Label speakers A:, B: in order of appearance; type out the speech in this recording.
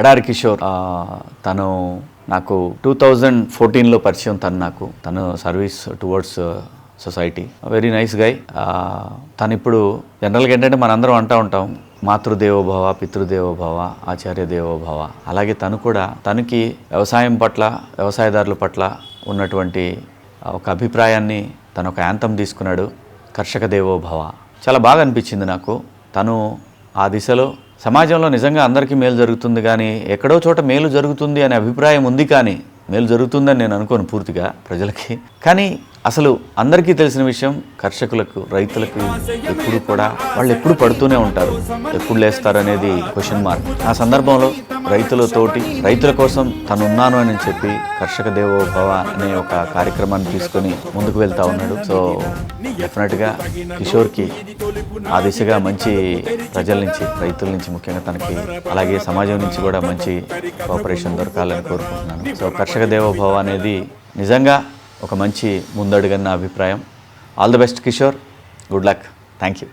A: అడారి కిషోర్ తను నాకు 2014లో పరిచయం. తను service towards society, very nice guy. తను ఇప్పుడు జనరల్గా ఏంటంటే మనందరం అంటూ ఉంటాం మాతృదేవోభవ, పితృదేవోభవ, ఆచార్య దేవోభవ. అలాగే తనకి వ్యవసాయం పట్ల, వ్యవసాయదారుల పట్ల ఉన్నటువంటి ఒక అభిప్రాయాన్ని తను ఒక యాంతం తీసుకున్నాడు, కర్షక దేవోభవ. చాలా బాగా అనిపించింది నాకు. తను ఆ దిశలో సమాజంలో నిజంగా అందరికీ మేలు జరుగుతుంది, కానీ ఎక్కడో చోట మేలు జరుగుతుంది అనే అభిప్రాయం ఉంది, కానీ మేలు జరుగుతుందని నేను అనుకోను పూర్తిగా ప్రజలకి. కానీ అసలు అందరికీ తెలిసిన విషయం, కర్షకులకు, రైతులకు ఎప్పుడు కూడా వాళ్ళు ఎప్పుడు పడుతూనే ఉంటారు, ఎప్పుడు లేస్తారు అనేది క్వశ్చన్ మార్క్. ఆ సందర్భంలో రైతుల కోసం తను ఉన్నాను అని చెప్పి కర్షక దేవోభవ అనే ఒక కార్యక్రమాన్ని తీసుకొని ముందుకు వెళ్తా ఉన్నాడు. సో డెఫినెట్గా కిషోర్కి ఆ దిశగా మంచి ప్రజల నుంచి, రైతుల నుంచి ముఖ్యంగా తనకి, అలాగే సమాజం నుంచి కూడా మంచి కోఆపరేషన్ దొరకాలని కోరుకుంటున్నాను. సో కర్షక దేవోభవ అనేది నిజంగా ఒక మంచి ముందడుగన్న అభిప్రాయం. All the best Kishore, good luck, thank you.